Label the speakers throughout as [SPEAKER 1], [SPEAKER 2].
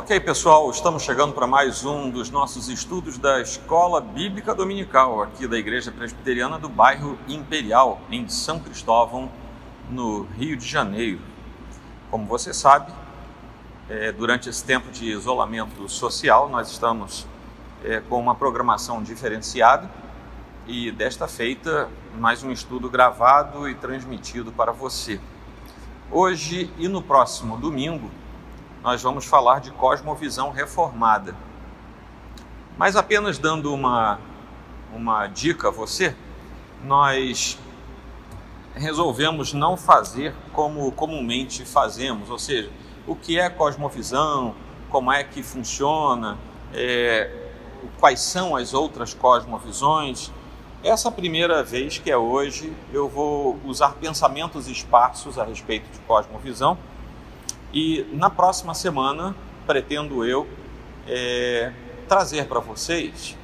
[SPEAKER 1] Ok, pessoal, estamos chegando para mais um dos nossos estudos da Escola Bíblica Dominical, aqui da Igreja Presbiteriana do bairro Imperial, em São Cristóvão, no Rio de Janeiro. Como você sabe, durante esse tempo de isolamento social, nós estamos com uma programação diferenciada e desta feita, mais um estudo gravado e transmitido para você. Hoje e no próximo domingo, nós vamos falar de cosmovisão reformada. Mas apenas dando uma dica a você, nós resolvemos não fazer como comumente fazemos, ou seja, o que é cosmovisão, como é que funciona, quais são as outras cosmovisões. Essa primeira vez, que é hoje, eu vou usar pensamentos esparsos a respeito de cosmovisão. E na próxima semana, pretendo eu trazer para vocês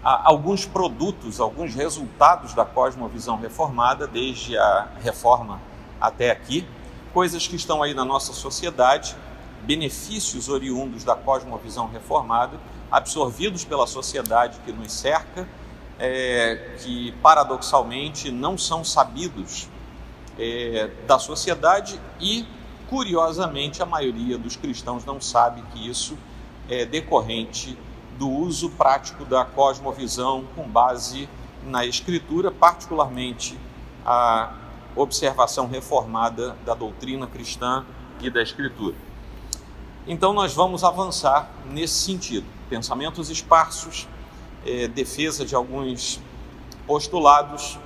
[SPEAKER 1] alguns produtos, alguns resultados da cosmovisão reformada, desde a reforma até aqui, coisas que estão aí na nossa sociedade, benefícios oriundos da cosmovisão reformada, absorvidos pela sociedade que nos cerca, que paradoxalmente não são sabidos da sociedade e, curiosamente, a maioria dos cristãos não sabe que isso é decorrente do uso prático da cosmovisão com base na Escritura, particularmente a observação reformada da doutrina cristã e da Escritura. Então nós vamos avançar nesse sentido, pensamentos esparsos, defesa de alguns postulados,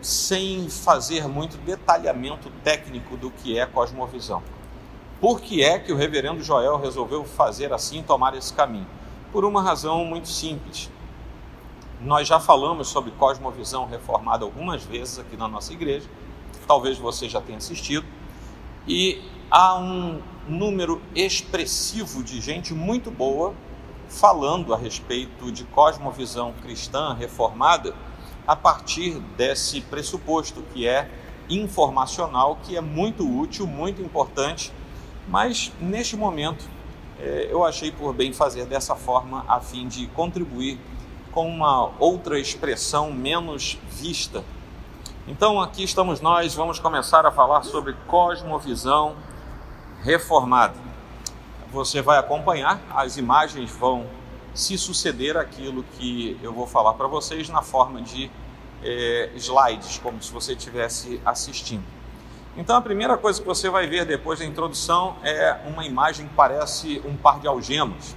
[SPEAKER 1] sem fazer muito detalhamento técnico do que é cosmovisão. Por que é que o reverendo Joel resolveu fazer assim, tomar esse caminho? Por uma razão muito simples. Nós já falamos sobre cosmovisão reformada algumas vezes aqui na nossa igreja, talvez você já tenha assistido, e há um número expressivo de gente muito boa falando a respeito de cosmovisão cristã reformada, a partir desse pressuposto que é informacional, que é muito útil, muito importante, mas neste momento eu achei por bem fazer dessa forma a fim de contribuir com uma outra expressão menos vista. Então aqui estamos nós, vamos começar a falar sobre cosmovisão reformada. Você vai acompanhar, as imagens vão se suceder aquilo que eu vou falar para vocês na forma de slides, como se você estivesse assistindo. Então a primeira coisa que você vai ver depois da introdução é uma imagem que parece um par de algemas,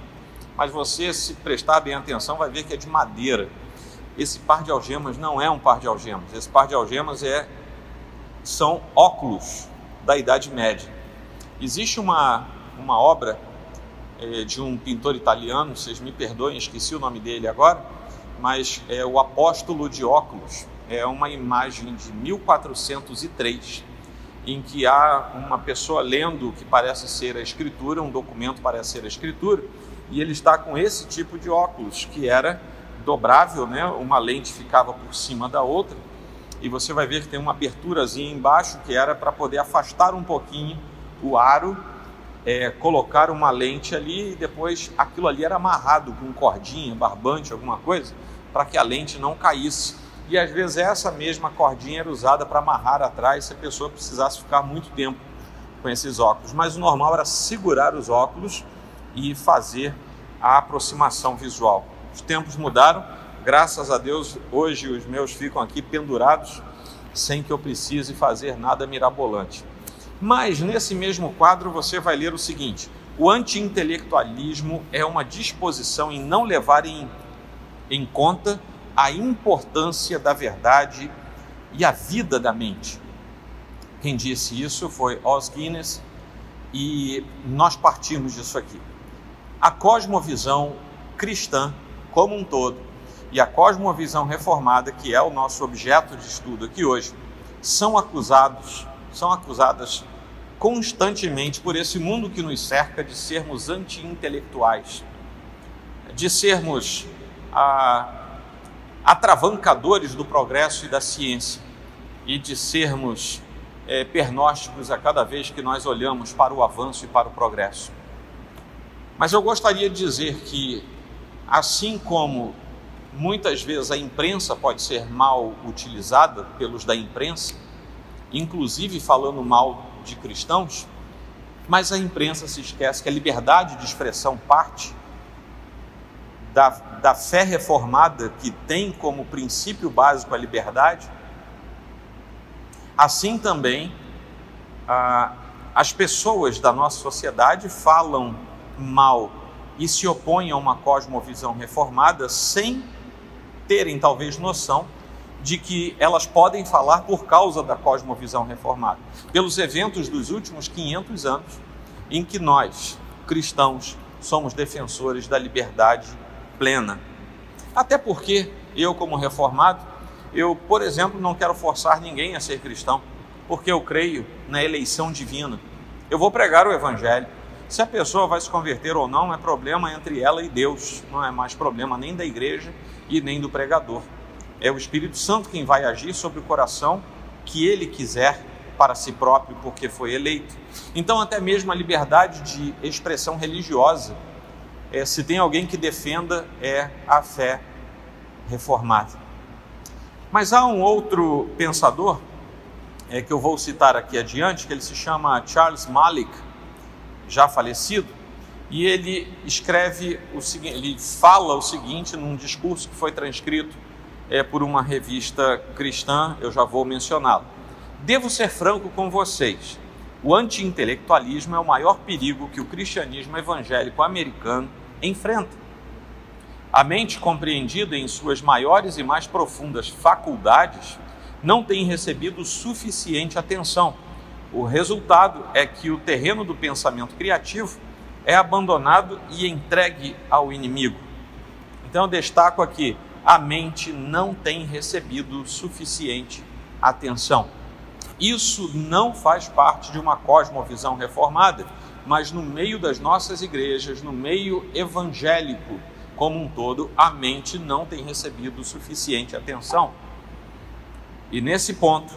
[SPEAKER 1] mas você, se prestar bem atenção, vai ver que é de madeira. Esse par de algemas não é um par de algemas, esse par de algemas são óculos da Idade Média. Existe uma obra de um pintor italiano, vocês me perdoem, esqueci o nome dele agora, mas é o Apóstolo de Óculos. É uma imagem de 1403, em que há uma pessoa lendo o que parece ser a Escritura, um documento parece ser a Escritura, e ele está com esse tipo de óculos, que era dobrável, né? Uma lente ficava por cima da outra, e você vai ver que tem uma aberturazinha embaixo, que era para poder afastar um pouquinho o aro, colocar uma lente ali, e depois aquilo ali era amarrado com cordinha, barbante, alguma coisa, para que a lente não caísse. E às vezes essa mesma cordinha era usada para amarrar atrás se a pessoa precisasse ficar muito tempo com esses óculos. Mas o normal era segurar os óculos e fazer a aproximação visual. Os tempos mudaram, graças a Deus, hoje os meus ficam aqui pendurados sem que eu precise fazer nada mirabolante. Mas nesse mesmo quadro você vai ler o seguinte: o anti-intelectualismo é uma disposição em não levar em conta a importância da verdade e a vida da mente. Quem disse isso foi Os Guinness, e nós partimos disso aqui. A cosmovisão cristã como um todo e a cosmovisão reformada, que é o nosso objeto de estudo aqui hoje, são acusadas constantemente por esse mundo que nos cerca de sermos anti-intelectuais, de sermos atravancadores do progresso e da ciência, e de sermos pernósticos a cada vez que nós olhamos para o avanço e para o progresso. Mas eu gostaria de dizer que, assim como muitas vezes a imprensa pode ser mal utilizada pelos da imprensa, inclusive falando mal de cristãos, mas a imprensa se esquece que a liberdade de expressão parte da fé reformada, que tem como princípio básico a liberdade. Assim também, as pessoas da nossa sociedade falam mal e se opõem a uma cosmovisão reformada sem terem talvez noção de que elas podem falar por causa da cosmovisão reformada, pelos eventos dos últimos 500 anos em que nós, cristãos, somos defensores da liberdade plena. Até porque eu, como reformado, por exemplo, não quero forçar ninguém a ser cristão, porque eu creio na eleição divina. Eu vou pregar o evangelho. Se a pessoa vai se converter ou não, é problema entre ela e Deus, não é mais problema nem da igreja e nem do pregador. É o Espírito Santo quem vai agir sobre o coração que ele quiser para si próprio, porque foi eleito. Então, até mesmo a liberdade de expressão religiosa, se tem alguém que defenda, é a fé reformada. Mas há um outro pensador, que eu vou citar aqui adiante, que ele se chama Charles Malik, já falecido, e ele escreve o seguinte, ele fala o seguinte num discurso que foi transcrito por uma revista cristã, eu já vou mencioná-lo. Devo ser franco com vocês, o anti-intelectualismo é o maior perigo que o cristianismo evangélico americano enfrenta. A mente compreendida em suas maiores e mais profundas faculdades não tem recebido suficiente atenção. O resultado é que o terreno do pensamento criativo é abandonado e entregue ao inimigo. Então eu destaco aqui, a mente não tem recebido suficiente atenção. Isso não faz parte de uma cosmovisão reformada, mas no meio das nossas igrejas, no meio evangélico como um todo, a mente não tem recebido suficiente atenção. E nesse ponto,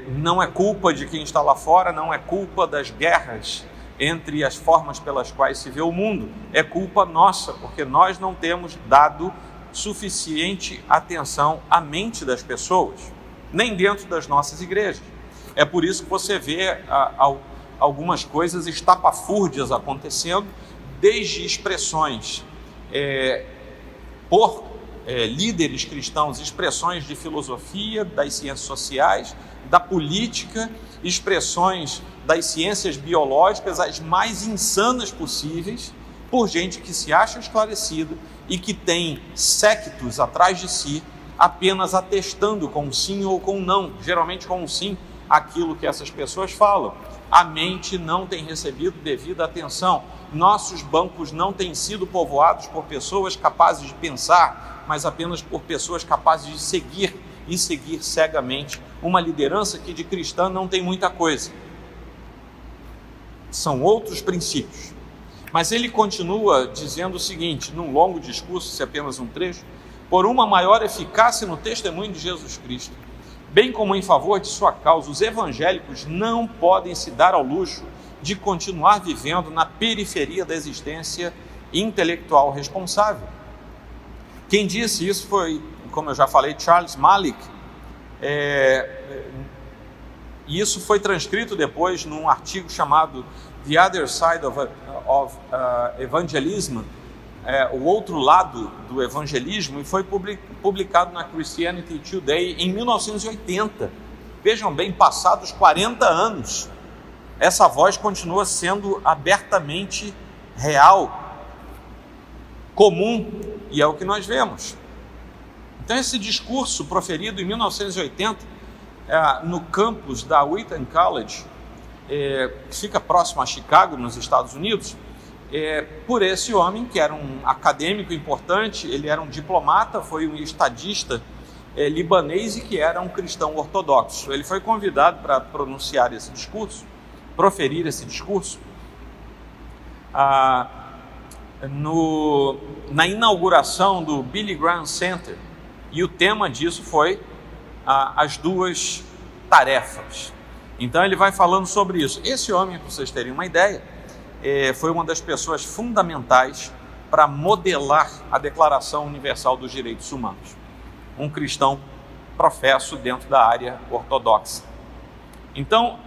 [SPEAKER 1] não é culpa de quem está lá fora, não é culpa das guerras entre as formas pelas quais se vê o mundo, é culpa nossa, porque nós não temos dado suficiente atenção à mente das pessoas, nem dentro das nossas igrejas. É por isso que você vê algumas coisas estapafúrdias acontecendo, desde expressões por líderes cristãos, expressões de filosofia, das ciências sociais, da política, expressões das ciências biológicas, as mais insanas possíveis, por gente que se acha esclarecida e que tem séquitos atrás de si, apenas atestando com sim ou com não, geralmente com um sim, aquilo que essas pessoas falam. A mente não tem recebido devida atenção. Nossos bancos não têm sido povoados por pessoas capazes de pensar, mas apenas por pessoas capazes de seguir e seguir cegamente uma liderança que de cristã não tem muita coisa. São outros princípios. Mas ele continua dizendo o seguinte, num longo discurso, se é apenas um trecho, por uma maior eficácia no testemunho de Jesus Cristo, bem como em favor de sua causa, os evangélicos não podem se dar ao luxo de continuar vivendo na periferia da existência intelectual responsável. Quem disse isso foi, como eu já falei, Charles Malik, e isso foi transcrito depois num artigo chamado The Other Side of Evangelism, o outro lado do evangelismo, e foi publicado na Christianity Today em 1980. Vejam bem, passados 40 anos, essa voz continua sendo abertamente real, comum, e é o que nós vemos. Então esse discurso proferido em 1980 no campus da Wheaton College, que fica próximo a Chicago, nos Estados Unidos, por esse homem que era um acadêmico importante, ele era um diplomata, foi um estadista libanês e que era um cristão ortodoxo. Ele foi convidado para pronunciar esse discurso, proferir esse discurso, na inauguração do Billy Graham Center, e o tema disso foi as duas tarefas. Então ele vai falando sobre isso. Esse homem, para vocês terem uma ideia, foi uma das pessoas fundamentais para modelar a Declaração Universal dos Direitos Humanos. Um cristão professo dentro da área ortodoxa. Então,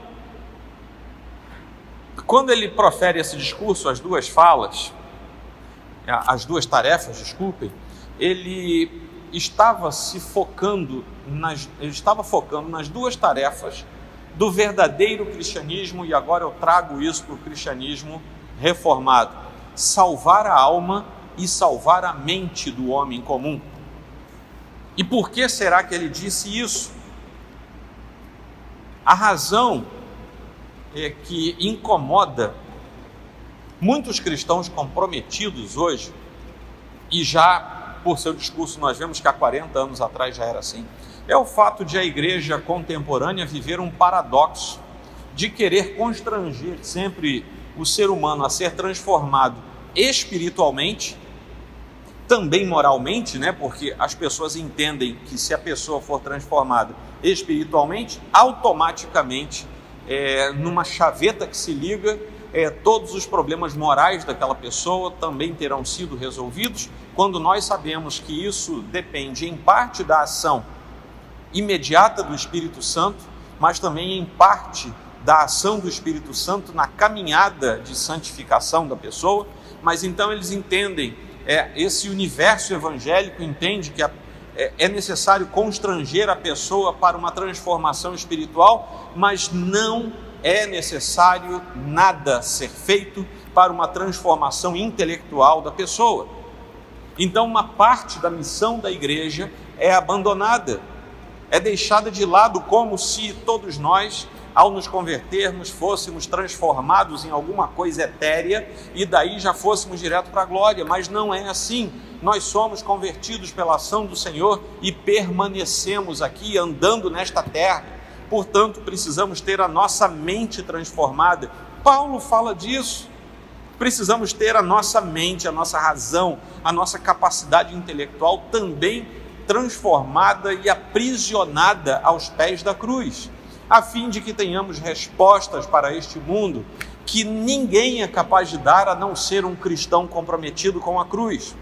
[SPEAKER 1] quando ele profere esse discurso, as duas tarefas, desculpem, ele estava focando nas duas tarefas do verdadeiro cristianismo, e agora eu trago isso para o cristianismo reformado: salvar a alma e salvar a mente do homem comum. E por que será que ele disse isso? A razão que incomoda muitos cristãos comprometidos hoje, e já por seu discurso nós vemos que há 40 anos atrás já era assim, é o fato de a igreja contemporânea viver um paradoxo de querer constranger sempre o ser humano a ser transformado espiritualmente, também moralmente, porque as pessoas entendem que se a pessoa for transformada espiritualmente, automaticamente, numa chaveta que se liga, todos os problemas morais daquela pessoa também terão sido resolvidos, quando nós sabemos que isso depende em parte da ação imediata do Espírito Santo, mas também em parte da ação do Espírito Santo na caminhada de santificação da pessoa. Mas então eles entendem, esse universo evangélico entende que é necessário constranger a pessoa para uma transformação espiritual, mas não é necessário nada ser feito para uma transformação intelectual da pessoa. Então uma parte da missão da igreja é abandonada, é deixada de lado, como se todos nós, ao nos convertermos, fôssemos transformados em alguma coisa etérea e daí já fôssemos direto para a glória. Mas não é assim. Nós somos convertidos pela ação do Senhor e permanecemos aqui andando nesta terra. Portanto, precisamos ter a nossa mente transformada. Paulo fala disso. Precisamos ter a nossa mente, a nossa razão, a nossa capacidade intelectual também transformada e aprisionada aos pés da cruz, a fim de que tenhamos respostas para este mundo que ninguém é capaz de dar a não ser um cristão comprometido com a cruz.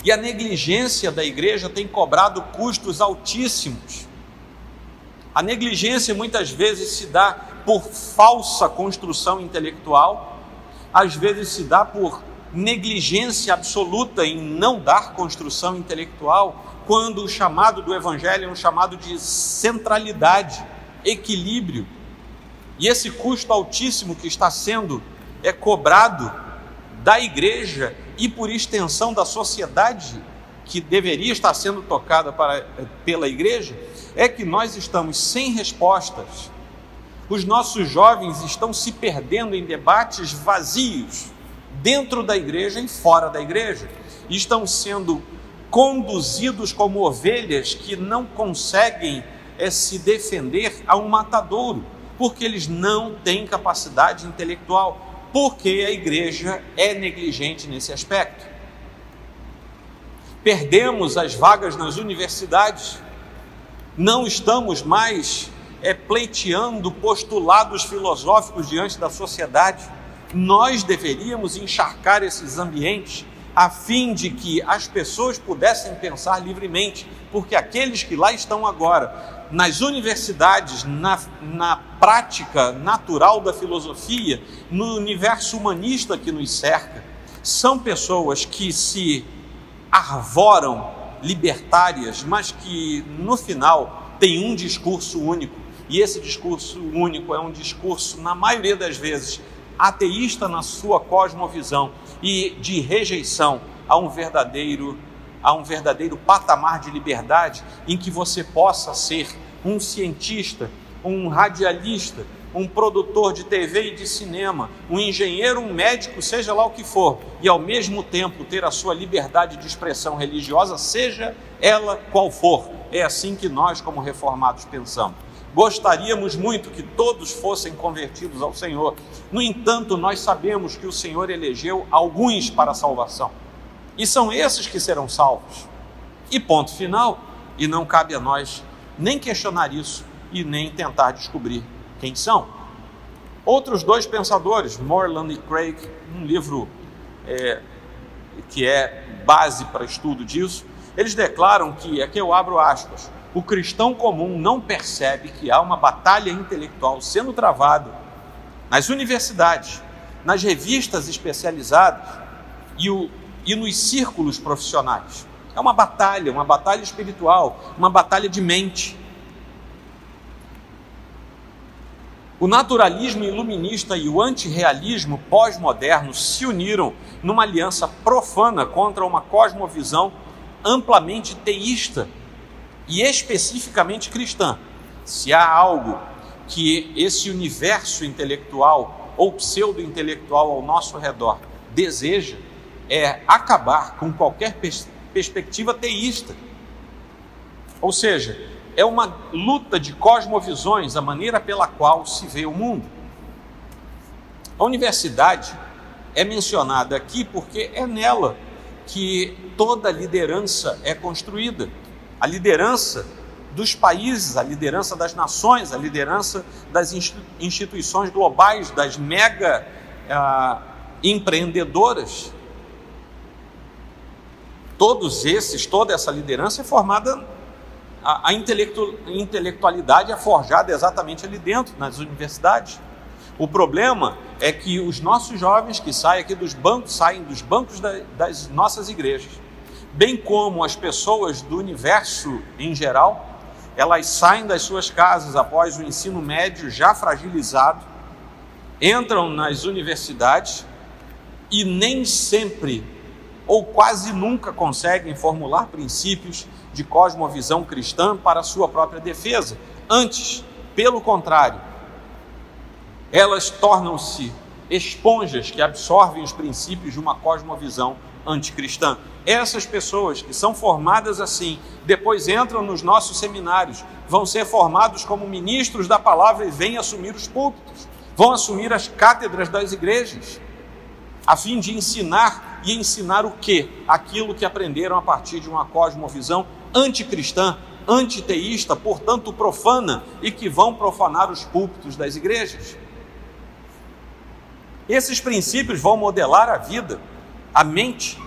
[SPEAKER 1] E a negligência da igreja tem cobrado custos altíssimos. A negligência muitas vezes se dá por falsa construção intelectual, às vezes se dá por negligência absoluta em não dar construção intelectual, quando o chamado do Evangelho é um chamado de centralidade, equilíbrio. E esse custo altíssimo que está sendo cobrado da igreja e por extensão da sociedade, que deveria estar sendo tocada pela igreja, é que nós estamos sem respostas. Os nossos jovens estão se perdendo em debates vazios, dentro da igreja e fora da igreja. Estão sendo conduzidos como ovelhas que não conseguem se defender a um matadouro, porque eles não têm capacidade intelectual, porque a igreja é negligente nesse aspecto. Perdemos as vagas nas universidades, não estamos mais pleiteando postulados filosóficos diante da sociedade. Nós deveríamos encharcar esses ambientes a fim de que as pessoas pudessem pensar livremente, porque aqueles que lá estão agora, nas universidades, na prática natural da filosofia, no universo humanista que nos cerca, são pessoas que se arvoram libertárias, mas que no final têm um discurso único, e esse discurso único é um discurso, na maioria das vezes, ateísta na sua cosmovisão e de rejeição a um verdadeiro patamar de liberdade em que você possa ser um cientista, um radialista, um produtor de TV e de cinema, um engenheiro, um médico, seja lá o que for, e ao mesmo tempo ter a sua liberdade de expressão religiosa, seja ela qual for. É assim que nós, como reformados, pensamos. Gostaríamos muito que todos fossem convertidos ao Senhor. No entanto, nós sabemos que o Senhor elegeu alguns para a salvação. E são esses que serão salvos. E ponto final. E não cabe a nós nem questionar isso, e nem tentar descobrir quem são. Outros dois pensadores, Moreland e Craig, um livro que é base para estudo disso, eles declaram que, aqui eu abro aspas, o cristão comum não percebe que há uma batalha intelectual sendo travada nas universidades, nas revistas especializadas e nos círculos profissionais. É uma batalha espiritual, uma batalha de mente. O naturalismo iluminista e o antirrealismo pós-moderno se uniram numa aliança profana contra uma cosmovisão amplamente teísta e especificamente cristã. Se há algo que esse universo intelectual ou pseudo-intelectual ao nosso redor deseja, é acabar com qualquer perspectiva teísta. Ou seja, é uma luta de cosmovisões, a maneira pela qual se vê o mundo. A universidade é mencionada aqui porque é nela que toda a liderança é construída. A liderança dos países, a liderança das nações, a liderança das instituições globais, das mega empreendedoras. Toda essa liderança é formada, a intelectualidade é forjada exatamente ali dentro, nas universidades. O problema é que os nossos jovens que saem dos bancos das nossas igrejas, bem como as pessoas do universo em geral, elas saem das suas casas após o ensino médio já fragilizado, entram nas universidades e nem sempre ou quase nunca conseguem formular princípios de cosmovisão cristã para a sua própria defesa. Antes, pelo contrário, elas tornam-se esponjas que absorvem os princípios de uma cosmovisão anticristã. Essas pessoas que são formadas assim, depois entram nos nossos seminários, vão ser formados como ministros da palavra e vêm assumir os púlpitos, vão assumir as cátedras das igrejas, a fim de ensinar, e ensinar o quê? Aquilo que aprenderam a partir de uma cosmovisão anticristã, antiteísta, portanto profana, e que vão profanar os púlpitos das igrejas. Esses princípios vão modelar a vida, a mente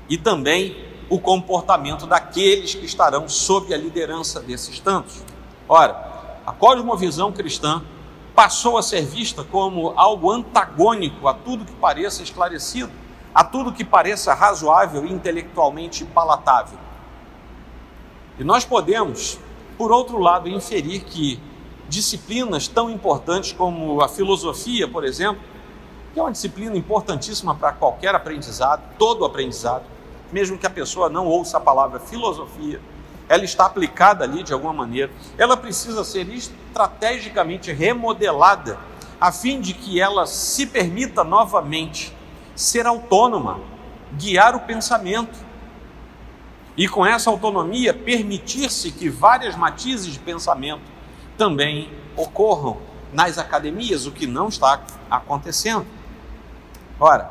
[SPEAKER 1] e também o comportamento daqueles que estarão sob a liderança desses tantos. Ora, a cosmovisão cristã passou a ser vista como algo antagônico a tudo que pareça esclarecido, a tudo que pareça razoável e intelectualmente palatável. E nós podemos, por outro lado, inferir que disciplinas tão importantes como a filosofia, por exemplo, que é uma disciplina importantíssima para qualquer aprendizado, todo aprendizado, mesmo que a pessoa não ouça a palavra filosofia, ela está aplicada ali de alguma maneira, ela precisa ser estrategicamente remodelada, a fim de que ela se permita novamente ser autônoma, guiar o pensamento, e com essa autonomia permitir-se que várias matizes de pensamento também ocorram nas academias, o que não está acontecendo. Ora,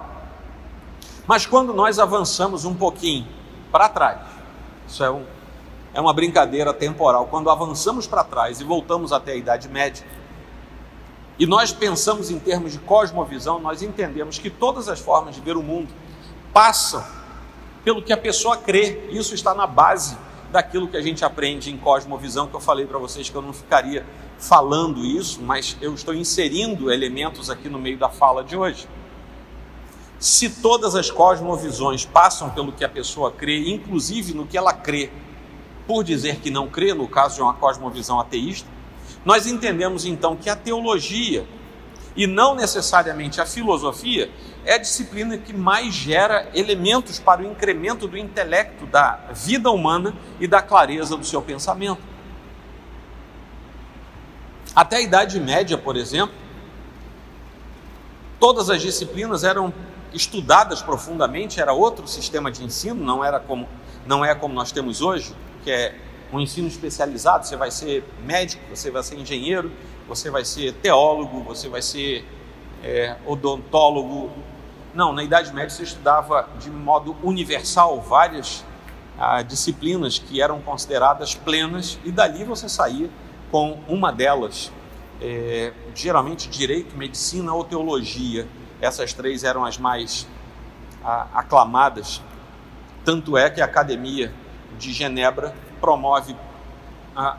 [SPEAKER 1] mas quando nós avançamos um pouquinho para trás, isso é uma brincadeira temporal, quando avançamos para trás e voltamos até a Idade Média, e nós pensamos em termos de cosmovisão, nós entendemos que todas as formas de ver o mundo passam pelo que a pessoa crê. Isso está na base daquilo que a gente aprende em cosmovisão, que eu falei para vocês que eu não ficaria falando isso, mas eu estou inserindo elementos aqui no meio da fala de hoje. Se todas as cosmovisões passam pelo que a pessoa crê, inclusive no que ela crê, por dizer que não crê, no caso de uma cosmovisão ateísta, nós entendemos então que a teologia, e não necessariamente a filosofia, é a disciplina que mais gera elementos para o incremento do intelecto, da vida humana e da clareza do seu pensamento. Até a Idade Média, por exemplo, todas as disciplinas eram estudadas profundamente, era outro sistema de ensino, não é como nós temos hoje, que é um ensino especializado. Você vai ser médico, você vai ser engenheiro, você vai ser teólogo, você vai ser odontólogo. Não, na Idade Média se estudava de modo universal várias disciplinas que eram consideradas plenas, e dali você saía com uma delas, geralmente direito, medicina ou teologia. Essas três eram as mais aclamadas. Tanto é que a Academia de Genebra promove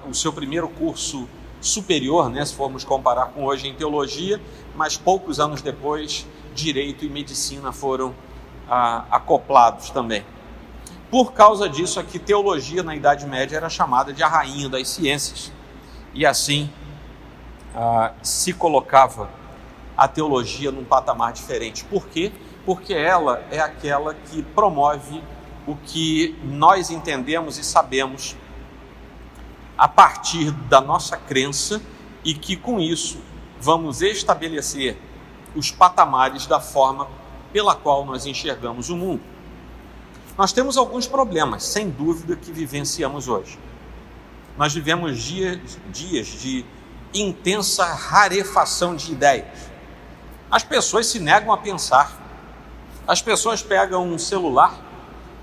[SPEAKER 1] o seu primeiro curso superior, né, se formos comparar com hoje, em teologia, mas poucos anos depois, direito e medicina foram acoplados também. Por causa disso, aqui, teologia na Idade Média era chamada de a rainha das ciências, e assim se colocava a teologia num patamar diferente. Por quê? Porque ela é aquela que promove o que nós entendemos e sabemos a partir da nossa crença, e que com isso vamos estabelecer os patamares da forma pela qual nós enxergamos o mundo. Nós temos alguns problemas, sem dúvida, que vivenciamos hoje. Nós vivemos dias de intensa rarefação de ideias. As pessoas se negam a pensar. As pessoas pegam um celular,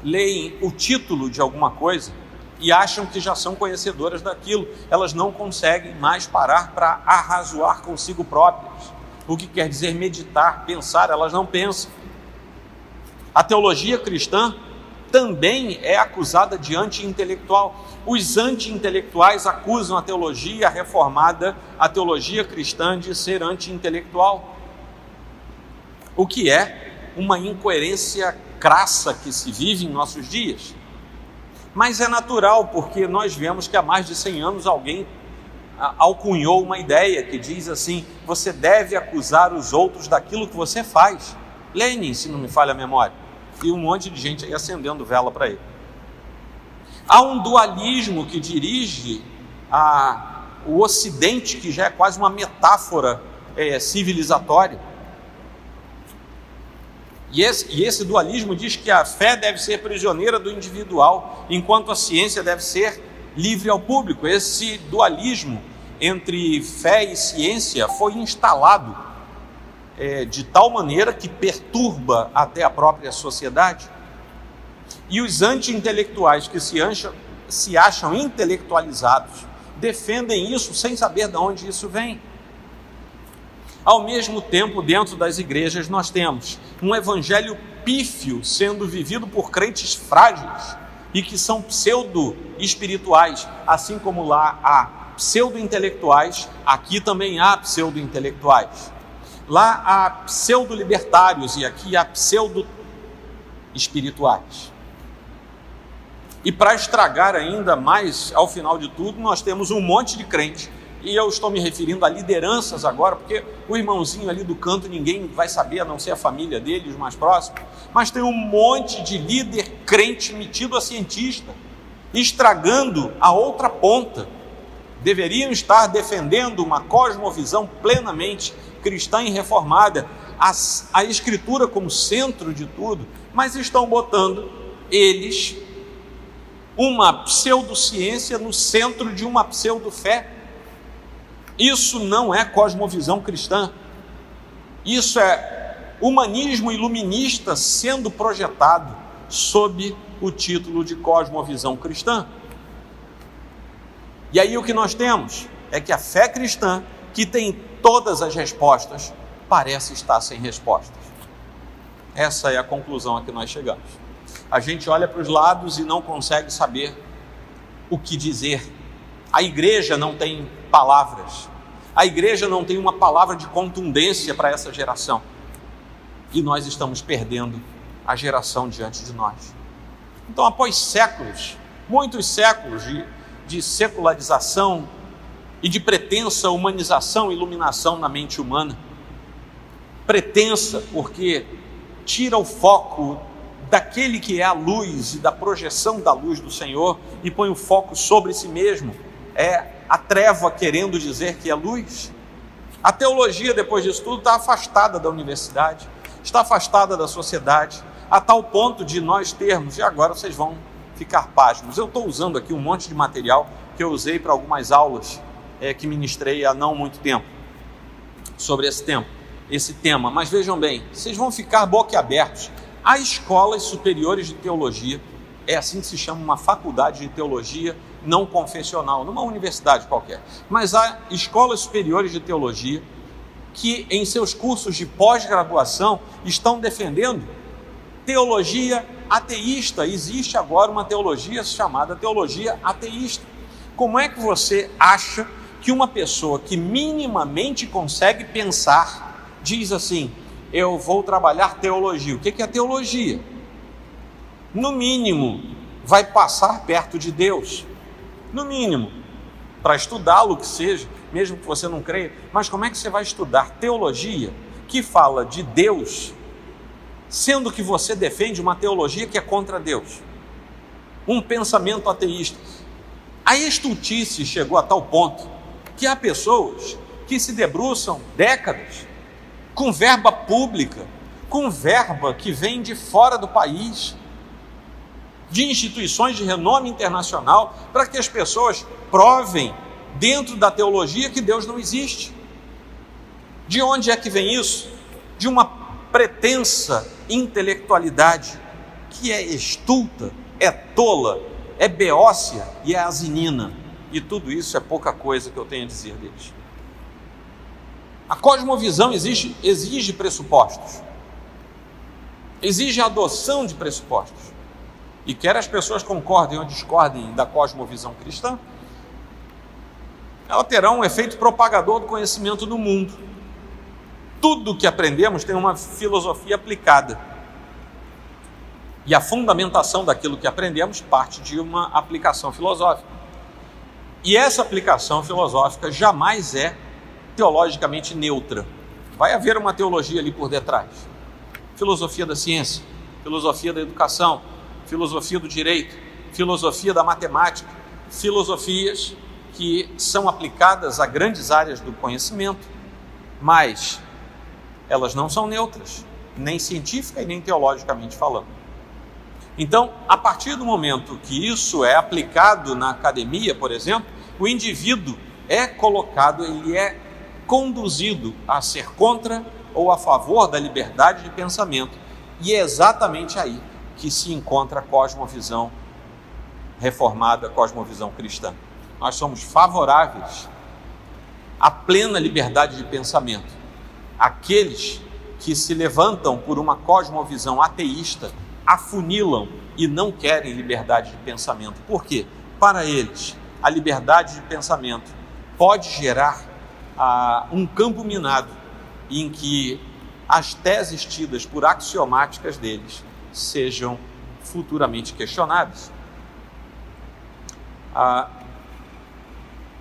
[SPEAKER 1] leem o título de alguma coisa e acham que já são conhecedoras daquilo. Elas não conseguem mais parar para arrazoar consigo próprias. O que quer dizer meditar, pensar, elas não pensam. A teologia cristã também é acusada de anti-intelectual. Os anti-intelectuais acusam a teologia reformada, a teologia cristã, de ser anti-intelectual. O que é uma incoerência crassa que se vive em nossos dias. Mas é natural, porque nós vemos que há mais de 100 anos alguém alcunhou uma ideia que diz assim: você deve acusar os outros daquilo que você faz. Lenin, se não me falha a memória. E um monte de gente aí acendendo vela para ele. Há um dualismo que dirige o Ocidente, que já é quase uma metáfora civilizatória. E esse dualismo diz que a fé deve ser prisioneira do individual, enquanto a ciência deve ser livre ao público. Esse dualismo entre fé e ciência foi instalado de tal maneira que perturba até a própria sociedade. E os anti-intelectuais que se acham intelectualizados defendem isso sem saber de onde isso vem. Ao mesmo tempo, dentro das igrejas, nós temos um evangelho pífio sendo vivido por crentes frágeis e que são pseudo-espirituais. Assim como lá há pseudo-intelectuais, aqui também há pseudo-intelectuais. Lá há pseudo-libertários e aqui há pseudo-espirituais. E para estragar ainda mais, ao final de tudo, nós temos um monte de crente. E eu estou me referindo a lideranças agora, porque o irmãozinho ali do canto ninguém vai saber, a não ser a família dele, os mais próximos. Mas tem um monte de líder crente metido a cientista, estragando a outra ponta. Deveriam estar defendendo uma cosmovisão plenamente cristã e reformada, a Escritura como centro de tudo, mas estão botando eles uma pseudociência no centro de uma pseudofé. Isso não é cosmovisão cristã. Isso é humanismo iluminista sendo projetado sob o título de cosmovisão cristã. E aí o que nós temos é que a fé cristã, que tem todas as respostas, parece estar sem respostas. Essa é a conclusão a que nós chegamos. A gente olha para os lados e não consegue saber o que dizer. A igreja não tem palavras. A igreja não tem uma palavra de contundência para essa geração. E nós estamos perdendo a geração diante de nós. Então, após séculos, muitos séculos de secularização e de pretensa humanização e iluminação na mente humana, pretensa porque tira o foco daquele que é a luz e da projeção da luz do Senhor e põe o foco sobre si mesmo, é a treva querendo dizer que é luz. A teologia, depois disso tudo, está afastada da universidade, está afastada da sociedade, a tal ponto de nós termos, e agora vocês vão ficar pasmos, eu estou usando aqui um monte de material que eu usei para algumas aulas que ministrei há não muito tempo, sobre esse tema, mas vejam bem, vocês vão ficar boquiabertos. Há escolas superiores de teologia é assim que se chama uma faculdade de teologia não confessional, numa universidade qualquer. Mas há escolas superiores de teologia que, em seus cursos de pós-graduação, estão defendendo teologia ateísta. Existe agora uma teologia chamada teologia ateísta. Como é que você acha que uma pessoa que minimamente consegue pensar diz assim: eu vou trabalhar teologia? O que é teologia? No mínimo, vai passar perto de Deus. No mínimo, para estudá-lo que seja, mesmo que você não creia. Mas como é que você vai estudar teologia que fala de Deus, sendo que você defende uma teologia que é contra Deus? Um pensamento ateísta. A estultice chegou a tal ponto que há pessoas que se debruçam décadas com verba pública, com verba que vem de fora do país, de instituições de renome internacional, para que as pessoas provem dentro da teologia que Deus não existe. De onde é que vem isso? De uma pretensa intelectualidade que é estulta, é tola, é beócia e é asinina. E tudo isso é pouca coisa que eu tenho a dizer deles. A cosmovisão exige pressupostos, exige a adoção de pressupostos. E quer as pessoas concordem ou discordem da cosmovisão cristã, ela terá um efeito propagador do conhecimento no mundo. Tudo que aprendemos tem uma filosofia aplicada. E a fundamentação daquilo que aprendemos parte de uma aplicação filosófica. E essa aplicação filosófica jamais é teologicamente neutra. Vai haver uma teologia ali por detrás. Filosofia da ciência, filosofia da educação, filosofia do direito, filosofia da matemática, filosofias que são aplicadas a grandes áreas do conhecimento, mas elas não são neutras, nem científica e nem teologicamente falando. Então, a partir do momento que isso é aplicado na academia, por exemplo, o indivíduo é colocado, ele é conduzido a ser contra ou a favor da liberdade de pensamento. E é exatamente aí que se encontra a cosmovisão reformada, a cosmovisão cristã. Nós somos favoráveis à plena liberdade de pensamento. Aqueles que se levantam por uma cosmovisão ateísta afunilam e não querem liberdade de pensamento. Por quê? Para eles, a liberdade de pensamento pode gerar um campo minado em que as teses tidas por axiomáticas deles sejam futuramente questionadas.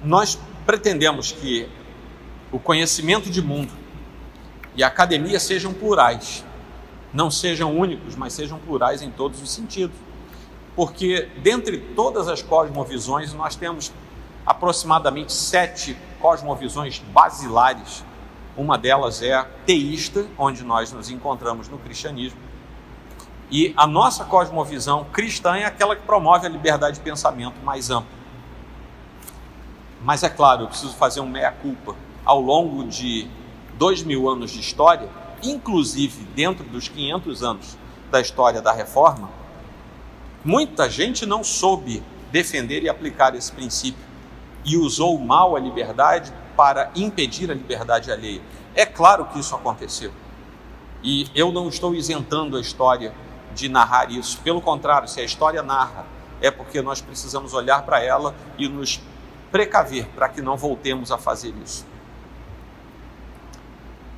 [SPEAKER 1] Nós pretendemos que o conhecimento de mundo e a academia sejam plurais, não sejam únicos, mas sejam plurais em todos os sentidos. Porque dentre todas as cosmovisões, nós temos aproximadamente 7 cosmovisões basilares. Uma delas é a teísta, onde nós nos encontramos no cristianismo. E a nossa cosmovisão cristã é aquela que promove a liberdade de pensamento mais ampla. Mas é claro, eu preciso fazer um meia-culpa. Ao longo de 2000 anos de história, inclusive dentro dos 500 anos da história da Reforma, muita gente não soube defender e aplicar esse princípio e usou mal a liberdade para impedir a liberdade alheia. É claro que isso aconteceu. E eu não estou isentando a história de narrar isso. Pelo contrário, se a história narra, é porque nós precisamos olhar para ela e nos precaver para que não voltemos a fazer isso.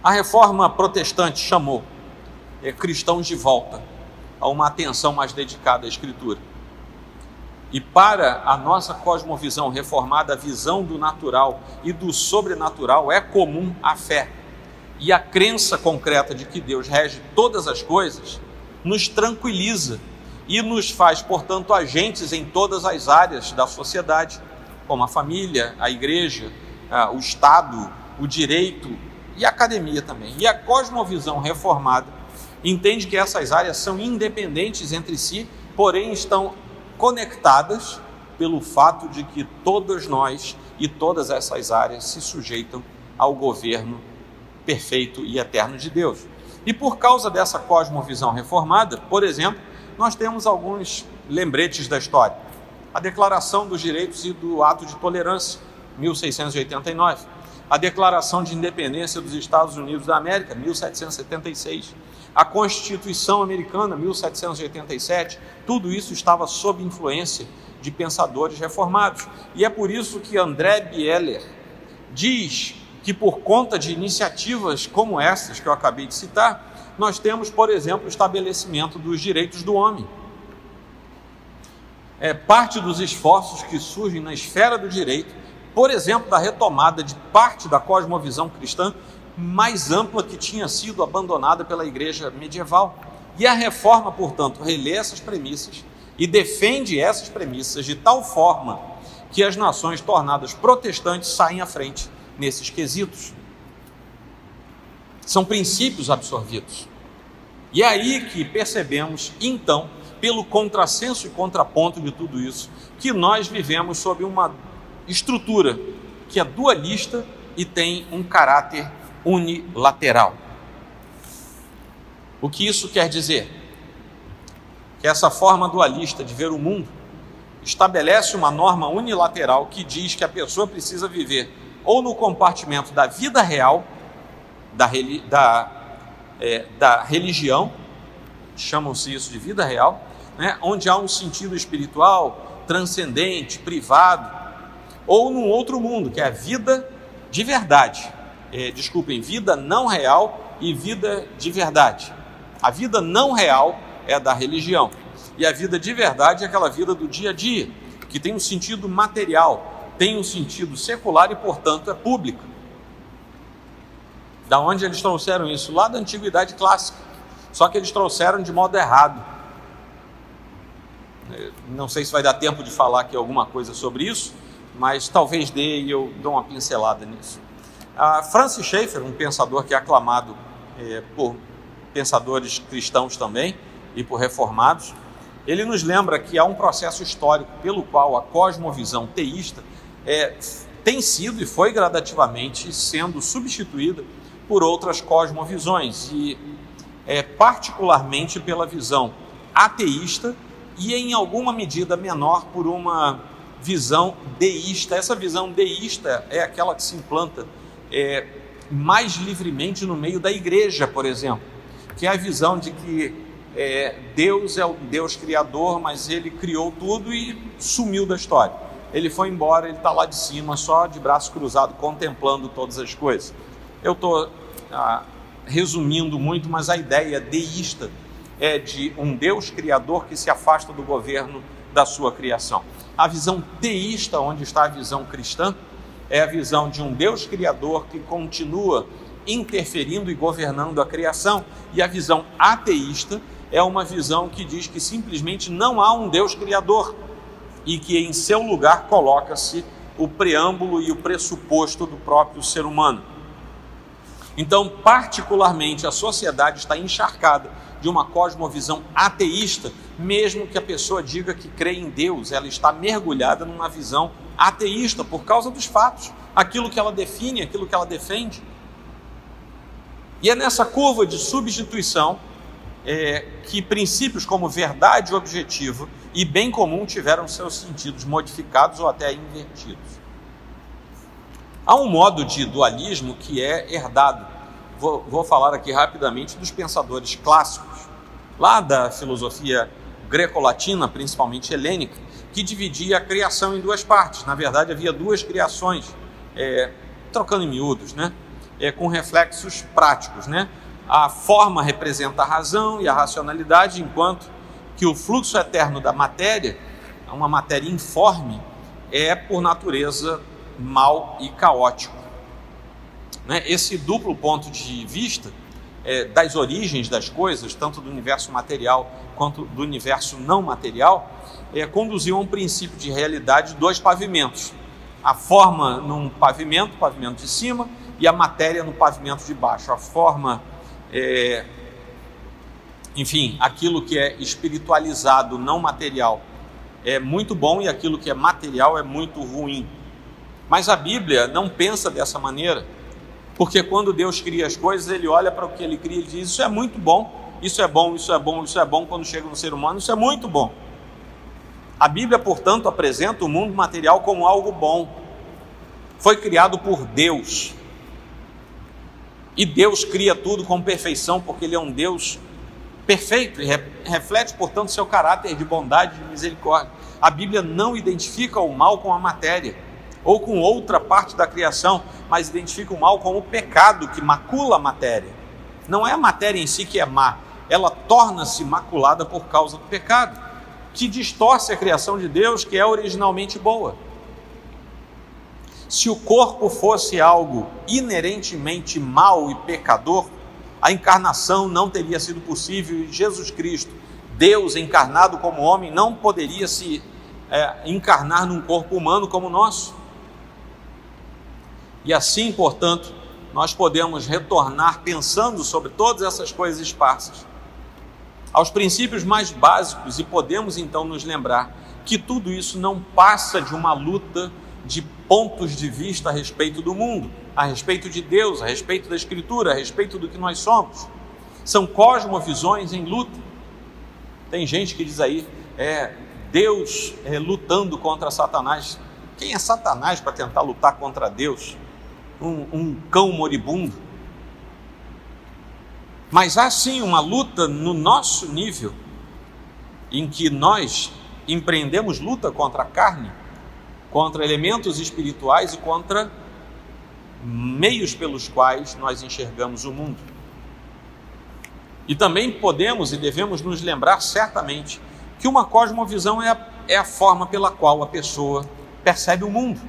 [SPEAKER 1] A Reforma Protestante chamou cristãos de volta a uma atenção mais dedicada à Escritura. E para a nossa cosmovisão reformada, a visão do natural e do sobrenatural é comum à fé. E a crença concreta de que Deus rege todas as coisas nos tranquiliza e nos faz, portanto, agentes em todas as áreas da sociedade, como a família, a igreja, o Estado, o direito e a academia também. E a cosmovisão reformada entende que essas áreas são independentes entre si, porém estão conectadas pelo fato de que todos nós e todas essas áreas se sujeitam ao governo perfeito e eterno de Deus. E por causa dessa cosmovisão reformada, por exemplo, nós temos alguns lembretes da história. A Declaração dos Direitos e do Ato de Tolerância, 1689. A Declaração de Independência dos Estados Unidos da América, 1776. A Constituição Americana, 1787. Tudo isso estava sob influência de pensadores reformados. E é por isso que André Bieler diz que, por conta de iniciativas como essas que eu acabei de citar, nós temos, por exemplo, o estabelecimento dos direitos do homem. Parte dos esforços que surgem na esfera do direito, por exemplo, da retomada de parte da cosmovisão cristã mais ampla que tinha sido abandonada pela igreja medieval. E a reforma, portanto, relê essas premissas e defende essas premissas de tal forma que as nações tornadas protestantes saem à frente nesses quesitos. São princípios absorvidos. E é aí que percebemos, então, pelo contrassenso e contraponto de tudo isso, que nós vivemos sob uma estrutura que é dualista e tem um caráter unilateral. O que isso quer dizer? Que essa forma dualista de ver o mundo estabelece uma norma unilateral que diz que a pessoa precisa viver ou no compartimento da vida real, da religião, chamam-se isso de vida real, né, onde há um sentido espiritual, transcendente, privado, ou num outro mundo, que é a vida de verdade. Vida não real e vida de verdade. A vida não real é a da religião, e a vida de verdade é aquela vida do dia a dia, que tem um sentido material, tem um sentido secular e, portanto, é pública. Da onde eles trouxeram isso? Lá da Antiguidade Clássica, só que eles trouxeram de modo errado. Não sei se vai dar tempo de falar aqui alguma coisa sobre isso, mas talvez dê e eu dou uma pincelada nisso. Francis Schaeffer, um pensador que é aclamado por pensadores cristãos também e por reformados, ele nos lembra que há um processo histórico pelo qual a cosmovisão teísta tem sido e foi gradativamente sendo substituída por outras cosmovisões, e particularmente pela visão ateísta e, em alguma medida menor, por uma visão deísta. Essa visão deísta é aquela que se implanta mais livremente no meio da igreja, por exemplo, que é a visão de que Deus é o Deus criador, mas ele criou tudo e sumiu da história. Ele foi embora, ele está lá de cima, só de braço cruzado, contemplando todas as coisas. Eu estou resumindo muito, mas a ideia deísta é de um Deus criador que se afasta do governo da sua criação. A visão teísta, onde está a visão cristã, é a visão de um Deus criador que continua interferindo e governando a criação. E a visão ateísta é uma visão que diz que simplesmente não há um Deus criador e que em seu lugar coloca-se o preâmbulo e o pressuposto do próprio ser humano. Então, particularmente, a sociedade está encharcada de uma cosmovisão ateísta, mesmo que a pessoa diga que crê em Deus, ela está mergulhada numa visão ateísta por causa dos fatos, aquilo que ela define, aquilo que ela defende. E é nessa curva de substituição que princípios como verdade objetiva e bem comum tiveram seus sentidos modificados ou até invertidos. Há um modo de dualismo que é herdado. Vou falar aqui rapidamente dos pensadores clássicos, lá da filosofia greco-latina, principalmente helênica, que dividia a criação em duas partes. Na verdade, havia duas criações, trocando em miúdos, né? Com reflexos práticos, né? A forma representa a razão e a racionalidade, enquanto que o fluxo eterno da matéria, uma matéria informe, é por natureza mal e caótico. Né? Esse duplo ponto de vista das origens das coisas, tanto do universo material quanto do universo não material, conduziu a um princípio de realidade de dois pavimentos. A forma num pavimento de cima, e a matéria no pavimento de baixo. A forma, aquilo que é espiritualizado, não material, é muito bom, e aquilo que é material é muito ruim. Mas a Bíblia não pensa dessa maneira, porque quando Deus cria as coisas, ele olha para o que ele cria e diz: isso é muito bom, isso é bom, isso é bom, isso é bom. Quando chega no ser humano, isso é muito bom. A Bíblia, portanto, apresenta o mundo material como algo bom. Foi criado por Deus. E Deus cria tudo com perfeição, porque Ele é um Deus perfeito e reflete, portanto, seu caráter de bondade e de misericórdia. A Bíblia não identifica o mal com a matéria ou com outra parte da criação, mas identifica o mal com o pecado que macula a matéria. Não é a matéria em si que é má, ela torna-se maculada por causa do pecado, que distorce a criação de Deus, que é originalmente boa. Se o corpo fosse algo inerentemente mau e pecador, a encarnação não teria sido possível e Jesus Cristo, Deus encarnado como homem, não poderia se encarnar num corpo humano como o nosso. E assim, portanto, nós podemos retornar pensando sobre todas essas coisas esparsas aos princípios mais básicos e podemos então nos lembrar que tudo isso não passa de uma luta de pontos de vista a respeito do mundo, a respeito de Deus, a respeito da Escritura, a respeito do que nós somos. São cosmovisões em luta. Tem gente que diz aí, Deus lutando contra Satanás. Quem é Satanás para tentar lutar contra Deus? Um cão moribundo. Mas há sim uma luta no nosso nível, em que nós empreendemos luta contra a carne, contra elementos espirituais e contra meios pelos quais nós enxergamos o mundo. E também podemos e devemos nos lembrar certamente que uma cosmovisão é a forma pela qual a pessoa percebe o mundo.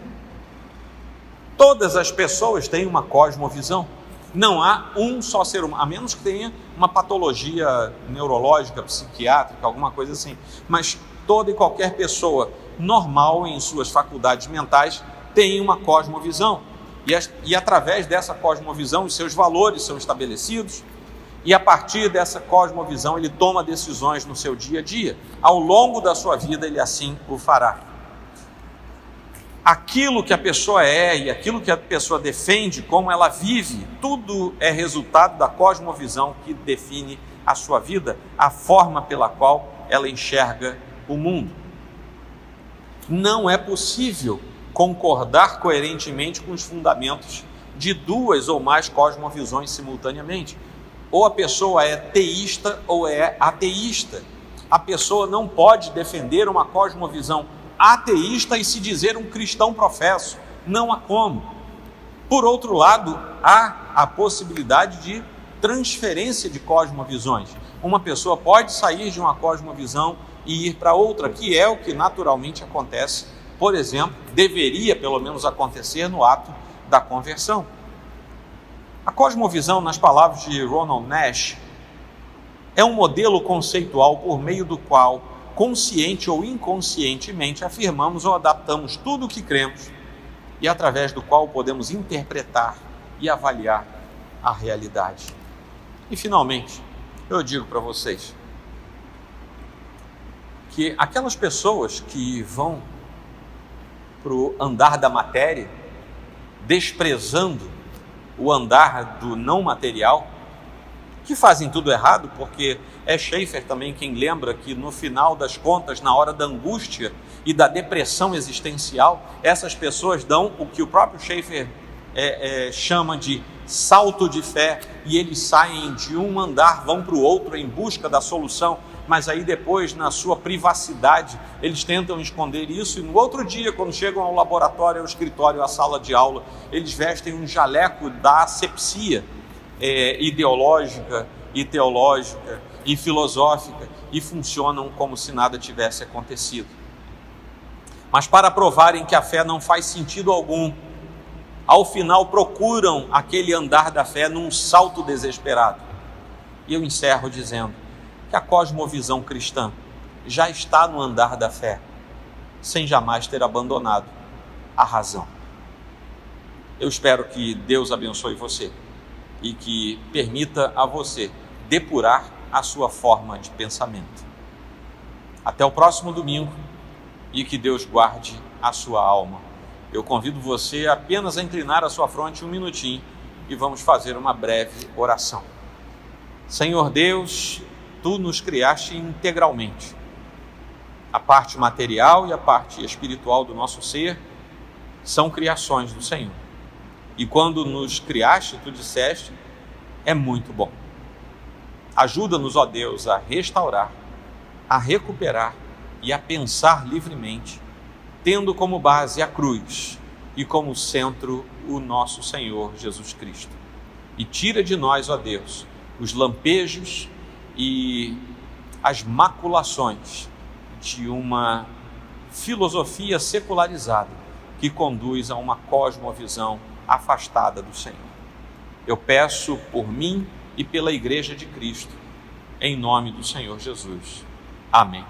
[SPEAKER 1] Todas as pessoas têm uma cosmovisão. Não há um só ser humano, a menos que tenha uma patologia neurológica, psiquiátrica, alguma coisa assim. Mas toda e qualquer pessoa normal em suas faculdades mentais tem uma cosmovisão. E através dessa cosmovisão, os seus valores são estabelecidos. E a partir dessa cosmovisão, ele toma decisões no seu dia a dia. Ao longo da sua vida, ele assim o fará. Aquilo que a pessoa é e aquilo que a pessoa defende, como ela vive, tudo é resultado da cosmovisão que define a sua vida, a forma pela qual ela enxerga o mundo. Não é possível concordar coerentemente com os fundamentos de duas ou mais cosmovisões simultaneamente. Ou a pessoa é teísta ou é ateísta. A pessoa não pode defender uma cosmovisão ateísta e se dizer um cristão professo. Não há como. Por outro lado, há a possibilidade de transferência de cosmovisões. Uma pessoa pode sair de uma cosmovisão e ir para outra, que é o que naturalmente acontece, por exemplo, deveria pelo menos acontecer no ato da conversão. A cosmovisão, nas palavras de Ronald Nash, é um modelo conceitual por meio do qual, consciente ou inconscientemente, afirmamos ou adaptamos tudo o que cremos e através do qual podemos interpretar e avaliar a realidade. E finalmente, eu digo para vocês que aquelas pessoas que vão para o andar da matéria, desprezando o andar do não material, que fazem tudo errado, porque é Schaeffer também quem lembra que no final das contas, na hora da angústia e da depressão existencial, essas pessoas dão o que o próprio Schaeffer chama de salto de fé, e eles saem de um andar, vão para o outro em busca da solução, mas aí depois, na sua privacidade, eles tentam esconder isso, e no outro dia, quando chegam ao laboratório, ao escritório, à sala de aula, eles vestem um jaleco da asepsia ideológica e teológica e filosófica e funcionam como se nada tivesse acontecido. Mas para provarem que a fé não faz sentido algum, ao final procuram aquele andar da fé num salto desesperado. E eu encerro dizendo que a cosmovisão cristã já está no andar da fé, sem jamais ter abandonado a razão. Eu espero que Deus abençoe você e que permita a você depurar a sua forma de pensamento. Até o próximo domingo e que Deus guarde a sua alma. Eu convido você apenas a inclinar a sua fronte um minutinho e vamos fazer uma breve oração. Senhor Deus, Tu nos criaste integralmente. A parte material e a parte espiritual do nosso ser são criações do Senhor. E quando nos criaste, tu disseste, é muito bom. Ajuda-nos, ó Deus, a restaurar, a recuperar e a pensar livremente, tendo como base a cruz e como centro o nosso Senhor Jesus Cristo. E tira de nós, ó Deus, os lampejos e as maculações de uma filosofia secularizada que conduz a uma cosmovisão afastada do Senhor. Eu peço por mim e pela Igreja de Cristo, em nome do Senhor Jesus. Amém.